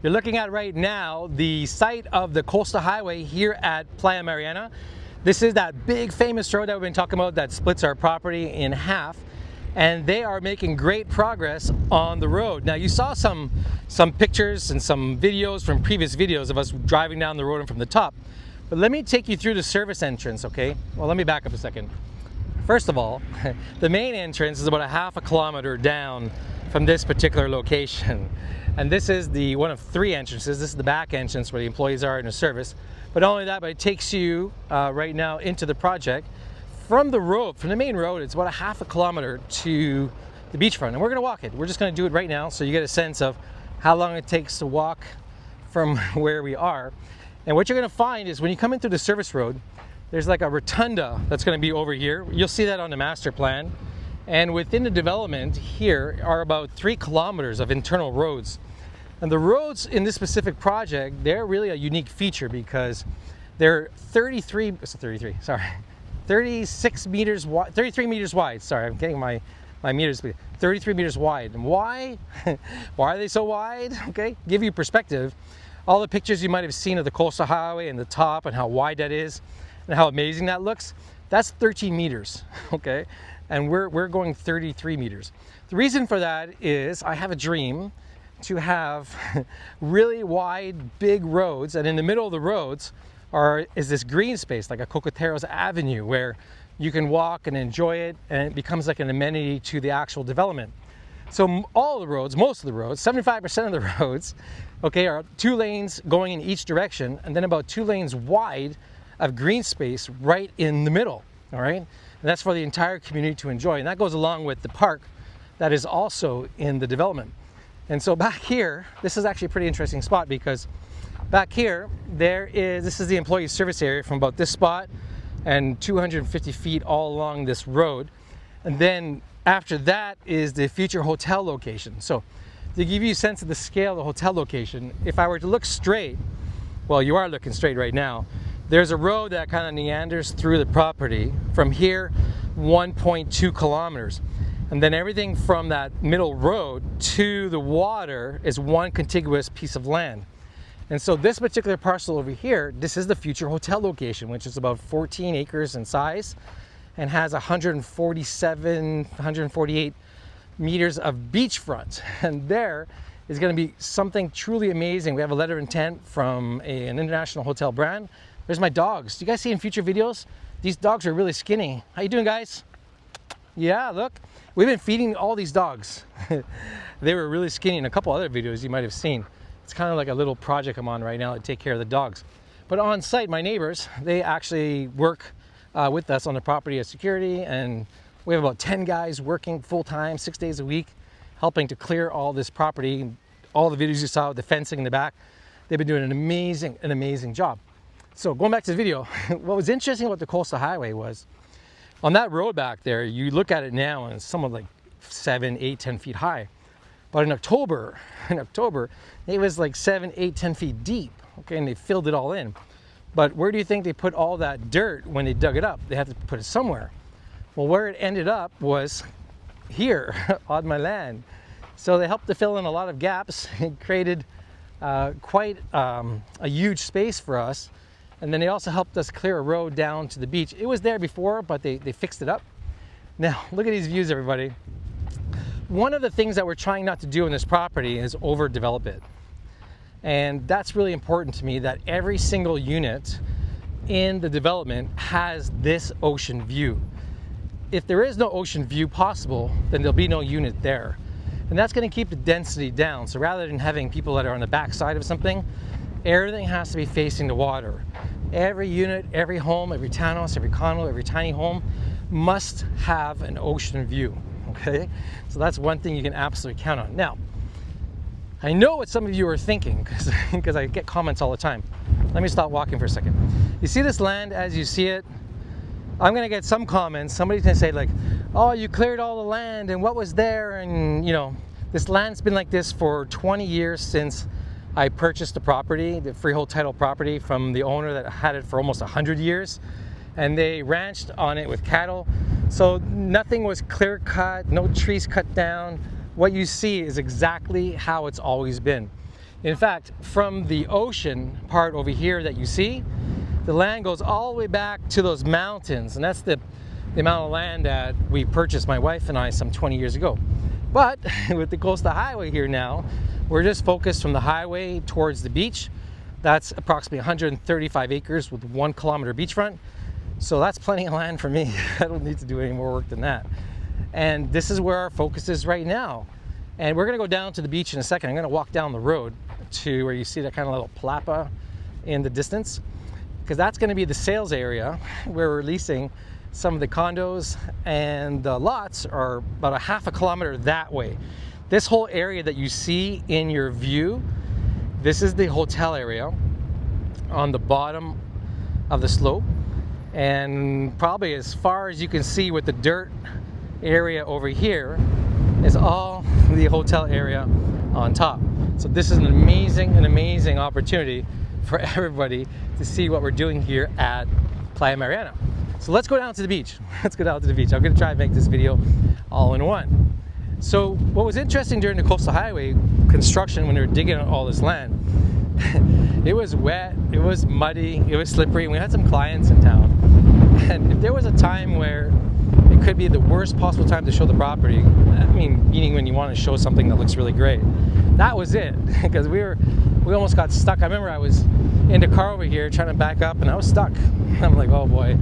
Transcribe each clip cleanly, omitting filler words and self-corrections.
You're looking at right now the site of the coastal highway here at Playa Mariana. This is that big famous road that we've been talking about that splits our property in half, and they are making great progress on the road. Now you saw some pictures and some videos from previous videos of us driving down the road and from the top, but let me take you through the service entrance, okay? Well, let me back up a second. First of all, the main entrance is about a half a kilometer down from this particular location. And this is the one of three entrances. This is the back entrance where the employees are in the service. But not only that, but it takes you right now into the project. From the road, from the main road, it's about a half a kilometer to the beachfront. And we're gonna walk it. We're just gonna do it right now so you get a sense of how long it takes to walk from where we are. And what you're gonna find is when you come into the service road, there's like a rotunda that's gonna be over here. You'll see that on the master plan. And within the development here are about 3 kilometers of internal roads. And the roads in this specific project, they're really a unique feature because they're 33 meters wide. Sorry, I'm getting my meters, 33 meters wide. And why? Why are they so wide? Okay, give you perspective. All the pictures you might have seen of the coastal highway and the top and how wide that is and how amazing that looks, that's 13 meters, okay? And we're going 33 meters. The reason for that is I have a dream to have really wide, big roads, and in the middle of the roads is this green space, like a Cocoteros Avenue, where you can walk and enjoy it, and it becomes like an amenity to the actual development. So all the roads, most of the roads, 75% of the roads, okay, are 2 lanes going in each direction, and then about 2 lanes wide of green space right in the middle, all right? And that's for the entire community to enjoy, and that goes along with the park that is also in the development. And so back here, this is actually a pretty interesting spot because back here, this is the employee service area from about this spot and 250 feet all along this road. And then after that is the future hotel location. So to give you a sense of the scale of the hotel location, if I were to look straight, well, you are looking straight right now, there's a road that kind of meanders through the property from here, 1.2 kilometers. And then everything from that middle road to the water is one contiguous piece of land. And so this particular parcel over here, this is the future hotel location, which is about 14 acres in size and has 148 meters of beachfront. And there is going to be something truly amazing. We have a letter of intent from an international hotel brand. There's my dogs. Do you guys see in future videos? These dogs are really skinny. How you doing, guys? Yeah, look. We've been feeding all these dogs. They were really skinny in a couple other videos you might have seen. It's kind of like a little project I'm on right now to take care of the dogs. But on site, my neighbors, they actually work with us on the property as security, and we have about 10 guys working full-time, 6 days a week, helping to clear all this property. All the videos you saw with the fencing in the back, they've been doing an amazing job. So going back to the video, what was interesting about the coastal highway was on that road back there, you look at it now and it's somewhat like 7, 8, 10 feet high. But in October, it was like 7, 8, 10 feet deep, okay, and they filled it all in. But where do you think they put all that dirt when they dug it up? They had to put it somewhere. Well, where it ended up was here on my land. So they helped to fill in a lot of gaps and created quite a huge space for us. And then they also helped us clear a road down to the beach. It was there before, but they fixed it up. Now, look at these views, everybody. One of the things that we're trying not to do in this property is overdevelop it. And that's really important to me, that every single unit in the development has this ocean view. If there is no ocean view possible, then there'll be no unit there. And that's gonna keep the density down. So rather than having people that are on the back side of something, everything has to be facing the water. Every unit, every home, every townhouse, every condo, every tiny home must have an ocean view, okay? So that's one thing you can absolutely count on. Now, I know what some of you are thinking because I get comments all the time. Let me stop walking for a second. You see this land as you see it? I'm gonna get some comments. Somebody's gonna say like, oh, you cleared all the land and what was there? And you know, this land's been like this for 20 years since I purchased the property, the freehold title property from the owner that had it for almost 100 years. And they ranched on it with cattle. So nothing was clear cut, no trees cut down. What you see is exactly how it's always been. In fact, from the ocean part over here that you see, the land goes all the way back to those mountains, and that's the amount of land that we purchased, my wife and I, some 20 years ago. But with the coastal highway here now, we're just focused from the highway towards the beach. That's approximately 135 acres with 1 kilometer beachfront. So that's plenty of land for me. I don't need to do any more work than that. And this is where our focus is right now. And we're gonna go down to the beach in a second. I'm gonna walk down the road to where you see that kind of little plapa in the distance, because that's gonna be the sales area where we're leasing some of the condos, and the lots are about a half a kilometer that way. This whole area that you see in your view, this is the hotel area on the bottom of the slope, and probably as far as you can see with the dirt area over here is all the hotel area on top. So this is an amazing opportunity for everybody to see what we're doing here at Playa Mariana. So let's go down to the beach. Let's go down to the beach. I'm gonna try and make this video all in one. So what was interesting during the coastal highway construction, when they were digging out all this land, it was wet, it was muddy, it was slippery, and we had some clients in town. And if there was a time where it could be the worst possible time to show the property, I mean, meaning when you want to show something that looks really great, that was it. Because we almost got stuck. I remember I was in the car over here trying to back up, and I was stuck. I'm like, oh boy,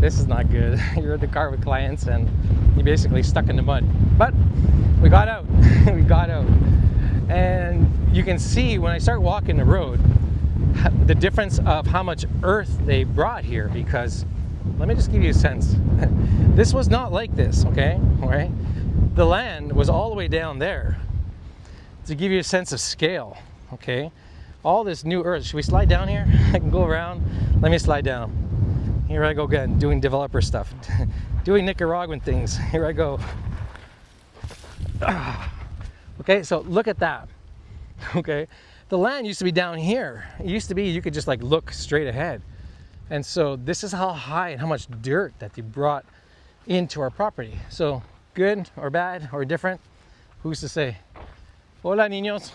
this is not good. You're in the car with clients and you're basically stuck in the mud. But we got out. We got out. And you can see when I start walking the road, the difference of how much earth they brought here, because let me just give you a sense. This was not like this, okay? All right? The land was all the way down there. To give you a sense of scale, okay? All this new earth. Should we slide down here? I can go around. Let me slide down. Here I go again, doing developer stuff. Doing Nicaraguan things. Here I go. Okay, so look at that. Okay? The land used to be down here. It used to be you could just like look straight ahead. And so this is how high and how much dirt that they brought into our property. So good or bad or different, who's to say? Hola, niños.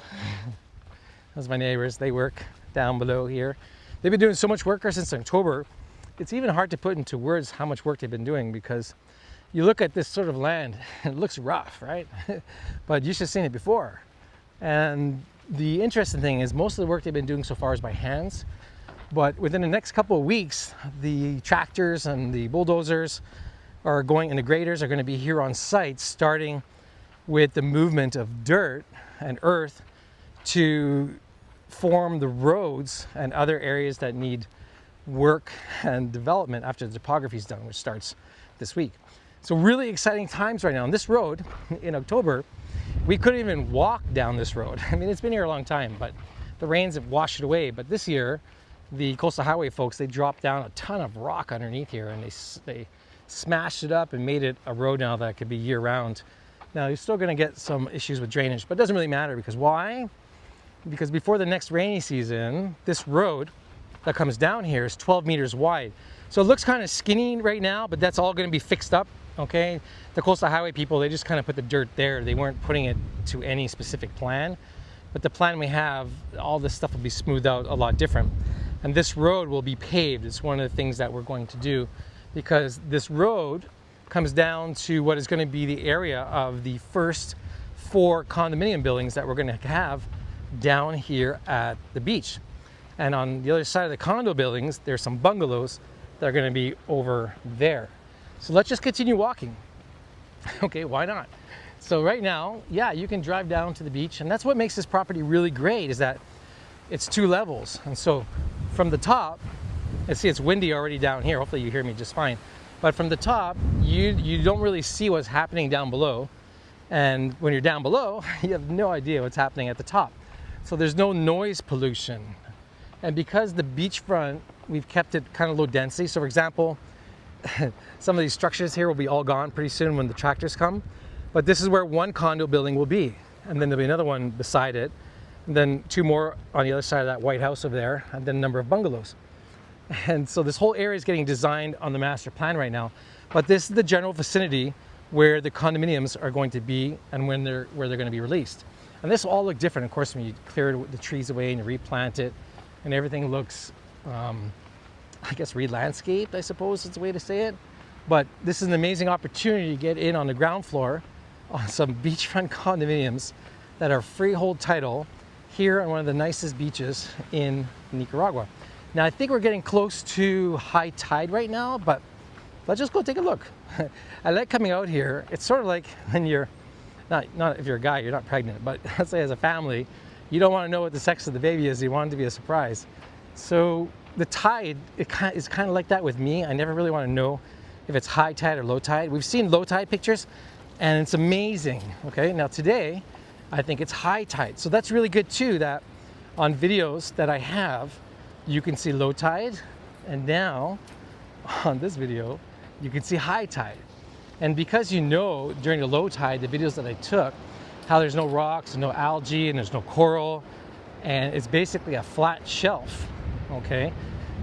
Those are my neighbors. They work down below here. They've been doing so much work since October. It's even hard to put into words how much work they've been doing, because you look at this sort of land and it looks rough, right? But you should have seen it before. And the interesting thing is most of the work they've been doing so far is by hands. But within the next couple of weeks, the tractors and the bulldozers are going, and the graders are going to be here on site, starting with the movement of dirt and earth to form the roads and other areas that need work and development after the topography is done, which starts this week. So really exciting times right now. On this road in October, we couldn't even walk down this road. I mean, it's been here a long time, but the rains have washed it away. But this year, the coastal highway folks, they dropped down a ton of rock underneath here, and they smashed it up and made it a road now that could be year round. Now, you're still going to get some issues with drainage, but it doesn't really matter, because why? Because before the next rainy season, this road that comes down here is 12 meters wide. So it looks kind of skinny right now, but that's all going to be fixed up, okay? The coastal highway people, they just kind of put the dirt there. They weren't putting it to any specific plan. But the plan we have, all this stuff will be smoothed out a lot different. And this road will be paved. It's one of the things that we're going to do, because this road comes down to what is going to be the area of the first 4 condominium buildings that we're going to have down here at the beach. And on the other side of the condo buildings, there's some bungalows that are going to be over there. So let's just continue walking. Okay, why not? So right now, yeah, you can drive down to the beach, and that's what makes this property really great, is that it's 2 levels. And so from the top, let's see, it's windy already down here. Hopefully you hear me just fine. But from the top, you don't really see what's happening down below. And when you're down below, you have no idea what's happening at the top. So there's no noise pollution. And because the beachfront, we've kept it kind of low density. So for example, some of these structures here will be all gone pretty soon when the tractors come. But this is where 1 condo building will be. And then there'll be another one beside it. And then 2 more on the other side of that White House over there. And then a number of bungalows. And so this whole area is getting designed on the master plan right now. But this is the general vicinity where the condominiums are going to be and where they're going to be released. And this will all look different, of course, when you clear the trees away and you replant it, and everything looks, I guess, re-landscaped, I suppose is the way to say it. But this is an amazing opportunity to get in on the ground floor on some beachfront condominiums that are freehold title here on one of the nicest beaches in Nicaragua. Now, I think we're getting close to high tide right now, but let's just go take a look. I like coming out here. It's sort of like when you're, not if you're a guy, you're not pregnant, but let's say as a family, you don't want to know what the sex of the baby is. You want it to be a surprise. So the tide, is kind of like that with me. I never really want to know if it's high tide or low tide. We've seen low tide pictures and it's amazing. Okay, now today, I think it's high tide. So that's really good too, that on videos that I have, you can see low tide. And now on this video, you can see high tide. And because you know during the low tide, the videos that I took, how there's no rocks and no algae and there's no coral, and it's basically a flat shelf, okay?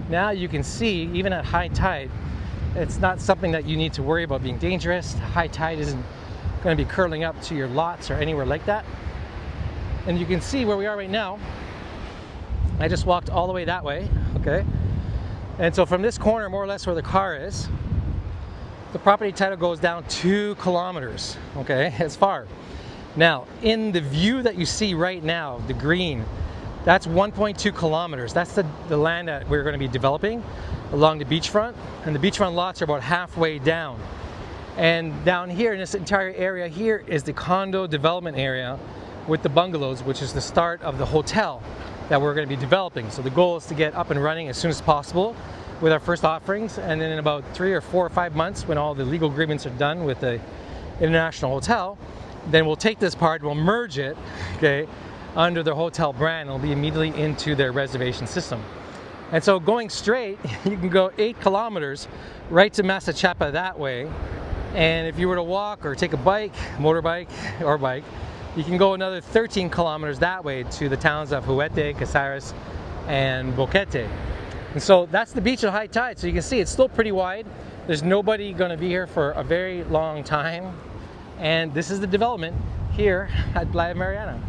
Now you can see, even at high tide, it's not something that you need to worry about being dangerous. High tide isn't going to be curling up to your lots or anywhere like that. And you can see where we are right now. I just walked all the way that way, okay? And so from this corner, more or less where the car is, the property title goes down 2 kilometers, okay? It's far. Now, in the view that you see right now, the green, that's 1.2 kilometers. That's the land that we're going to be developing along the beachfront. And the beachfront lots are about halfway down. And down here in this entire area here is the condo development area with the bungalows, which is the start of the hotel that we're going to be developing. So the goal is to get up and running as soon as possible with our first offerings, and then in about 3 or 4 or 5 months, when all the legal agreements are done with the international hotel, then we'll take this part, we'll merge it, okay, under the hotel brand. It'll be immediately into their reservation system. And so going straight, you can go 8 kilometers right to Masachapa that way. And if you were to walk or take a bike, motorbike or bike, you can go another 13 kilometers that way to the towns of Huete, Casares, and Boquete. And so that's the beach at high tide. So you can see it's still pretty wide. There's nobody going to be here for a very long time. And this is the development here at Playa Mariana.